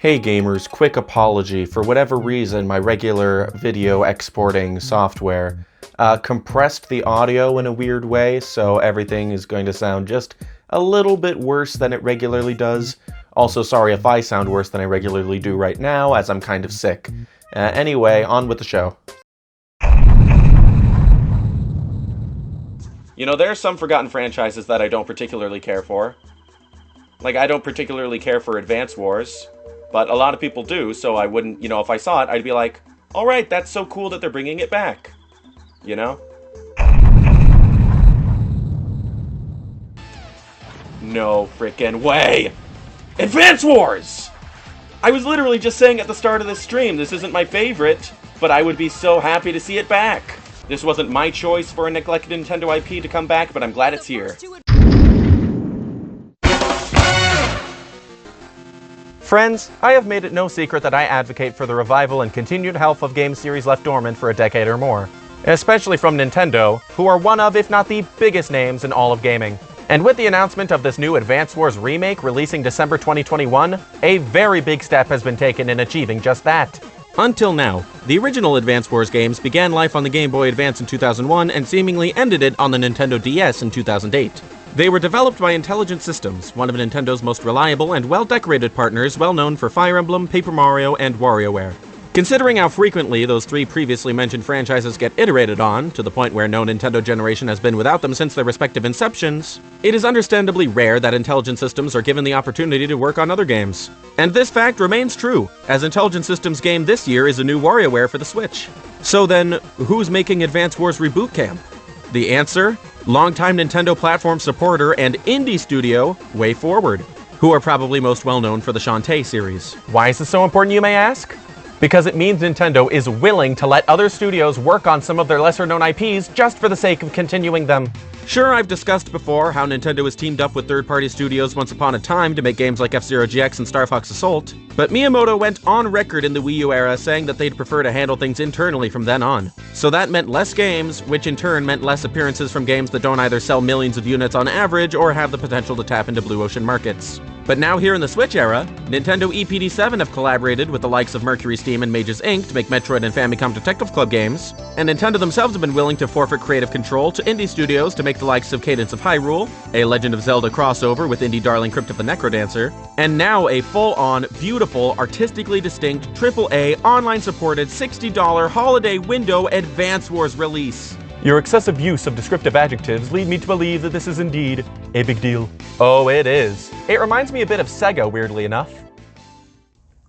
Hey gamers, quick apology. For whatever reason, my regular video exporting software compressed the audio in a weird way, so everything is going to sound just a little bit worse than it regularly does. Also, sorry if I sound worse than I regularly do right now, as I'm kind of sick. Anyway, on with the show. You know, there are some forgotten franchises that I don't particularly care for. Like, I don't particularly care for Advance Wars. But a lot of people do, so I wouldn't, if I saw it, I'd be like, alright, that's so cool that they're bringing it back. You know? No frickin' way! Advance Wars! I was literally just saying at the start of this stream, this isn't my favorite, but I would be so happy to see it back. This wasn't my choice for a neglected Nintendo IP to come back, but I'm glad it's here. Friends, I have made it no secret that I advocate for the revival and continued health of game series left dormant for a decade or more. Especially from Nintendo, who are one of, if not the biggest names in all of gaming. And with the announcement of this new Advance Wars remake releasing December 2021, a very big step has been taken in achieving just that. Until now, the original Advance Wars games began life on the Game Boy Advance in 2001 and seemingly ended it on the Nintendo DS in 2008. They were developed by Intelligent Systems, one of Nintendo's most reliable and well-decorated partners, well known for Fire Emblem, Paper Mario, and WarioWare. Considering how frequently those three previously mentioned franchises get iterated on, to the point where no Nintendo generation has been without them since their respective inceptions, it is understandably rare that Intelligent Systems are given the opportunity to work on other games. And this fact remains true, as Intelligent Systems' game this year is a new WarioWare for the Switch. So then, who's making Advance Wars Reboot Camp? The answer? Longtime Nintendo platform supporter and indie studio, WayForward, who are probably most well known for the Shantae series. Why is this so important, you may ask? Because it means Nintendo is willing to let other studios work on some of their lesser known IPs just for the sake of continuing them. Sure, I've discussed before how Nintendo has teamed up with third-party studios once upon a time to make games like F-Zero GX and Star Fox Assault, but Miyamoto went on record in the Wii U era saying that they'd prefer to handle things internally from then on. So that meant less games, which in turn meant less appearances from games that don't either sell millions of units on average or have the potential to tap into blue ocean markets. But now here in the Switch era, Nintendo EPD7 have collaborated with the likes of Mercury Steam and Mages Inc. to make Metroid and Famicom Detective Club games, and Nintendo themselves have been willing to forfeit creative control to indie studios to make the likes of Cadence of Hyrule, a Legend of Zelda crossover with indie darling Crypt of the Necrodancer, and now a full-on, beautiful, artistically distinct, AAA, online-supported, $60 holiday window Advance Wars release. Your excessive use of descriptive adjectives lead me to believe that this is indeed a big deal. Oh, it is. It reminds me a bit of Sega, weirdly enough.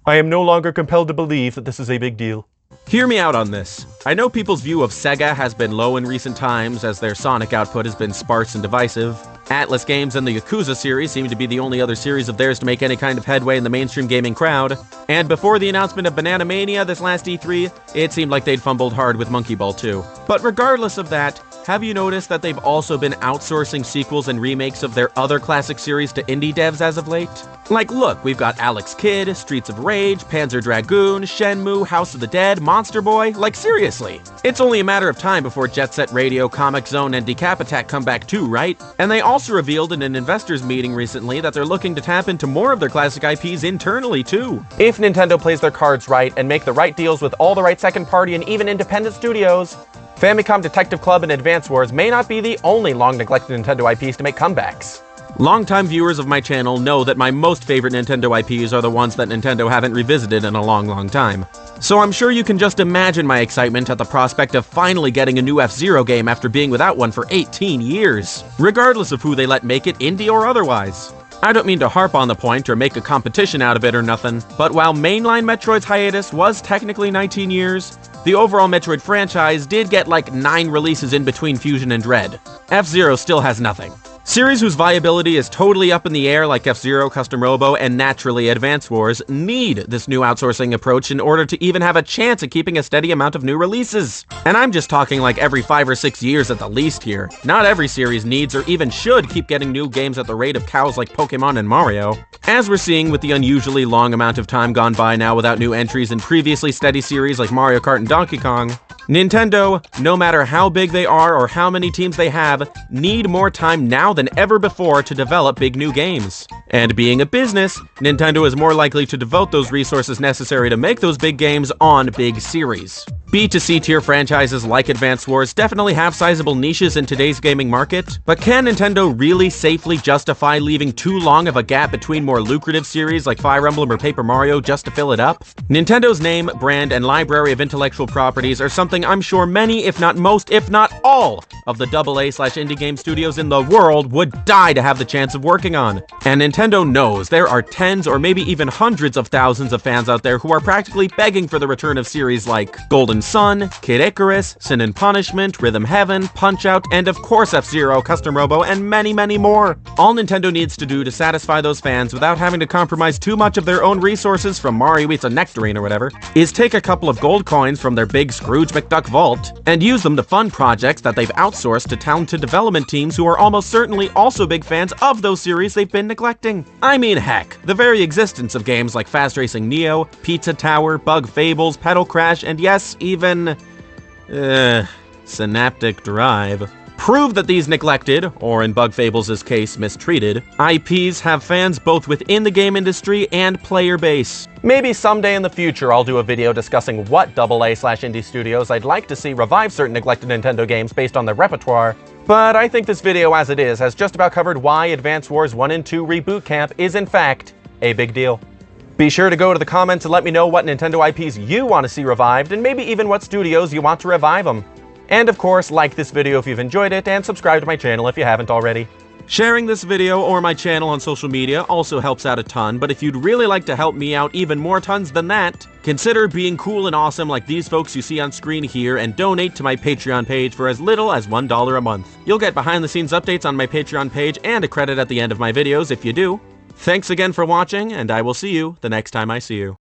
I am no longer compelled to believe that this is a big deal. Hear me out on this. I know people's view of Sega has been low in recent times as their Sonic output has been sparse and divisive. Atlus Games and the Yakuza series seem to be the only other series of theirs to make any kind of headway in the mainstream gaming crowd. And before the announcement of Banana Mania this last E3, it seemed like they'd fumbled hard with Monkey Ball 2. But regardless of that, have you noticed that they've also been outsourcing sequels and remakes of their other classic series to indie devs as of late? Like, look, we've got Alex Kidd, Streets of Rage, Panzer Dragoon, Shenmue, House of the Dead, Monster Boy, like seriously. It's only a matter of time before Jet Set Radio, Comic Zone, and Decap Attack come back too, right? And they also revealed in an investors meeting recently that they're looking to tap into more of their classic IPs internally too. If Nintendo plays their cards right and make the right deals with all the right second-party and even independent studios, Famicom Detective Club and Advance Wars may not be the only long-neglected Nintendo IPs to make comebacks. Longtime viewers of my channel know that my most favorite Nintendo IPs are the ones that Nintendo haven't revisited in a long time. So I'm sure you can just imagine my excitement at the prospect of finally getting a new F-Zero game after being without one for 18 years, regardless of who they let make it, indie or otherwise. I don't mean to harp on the point or make a competition out of it or nothing, but while mainline Metroid's hiatus was technically 19 years, the overall Metroid franchise did get like 9 releases in between Fusion and Dread. F-Zero still has nothing. Series whose viability is totally up in the air like F-Zero, Custom Robo, and naturally Advance Wars need this new outsourcing approach in order to even have a chance at keeping a steady amount of new releases. And I'm just talking like every 5 or 6 years at the least here. Not every series needs or even should keep getting new games at the rate of cows like Pokemon and Mario. As we're seeing with the unusually long amount of time gone by now without new entries in previously steady series like Mario Kart and Donkey Kong, Nintendo, no matter how big they are or how many teams they have, need more time now than ever before to develop big new games. And being a business, Nintendo is more likely to devote those resources necessary to make those big games on big series. B2C tier franchises like Advance Wars definitely have sizable niches in today's gaming market, but can Nintendo really safely justify leaving too long of a gap between more lucrative series like Fire Emblem or Paper Mario just to fill it up? Nintendo's name, brand, and library of intellectual properties are something I'm sure many, if not most, if not all, of the AA/indie game studios in the world would die to have the chance of working on. And Nintendo knows there are tens or maybe even hundreds of thousands of fans out there who are practically begging for the return of series like Golden Sun, Kid Icarus, Sin and Punishment, Rhythm Heaven, Punch-Out, and of course F-Zero, Custom Robo, and many, many more. All Nintendo needs to do to satisfy those fans without having to compromise too much of their own resources from Mario Eats a Nectarine or whatever, is take a couple of gold coins from their big Scrooge McDuck vault and use them to fund projects that they've outsourced to talented development teams who are almost certainly also big fans of those series they've been neglecting. I mean, heck, the very existence of games like Fast Racing Neo, Pizza Tower, Bug Fables, Pedal Crash, and yes, even Synaptic Drive prove that these neglected, or in Bug Fables' case, mistreated, IPs have fans both within the game industry and player base. Maybe someday in the future I'll do a video discussing what AA/indie studios I'd like to see revive certain neglected Nintendo games based on their repertoire, but I think this video as it is has just about covered why Advance Wars 1 and 2 Reboot Camp is in fact a big deal. Be sure to go to the comments and let me know what Nintendo IPs you want to see revived, and maybe even what studios you want to revive them. And of course, like this video if you've enjoyed it, and subscribe to my channel if you haven't already. Sharing this video or my channel on social media also helps out a ton, but if you'd really like to help me out even more tons than that, consider being cool and awesome like these folks you see on screen here and donate to my Patreon page for as little as $1 a month. You'll get behind-the-scenes updates on my Patreon page and a credit at the end of my videos if you do. Thanks again for watching, and I will see you the next time I see you.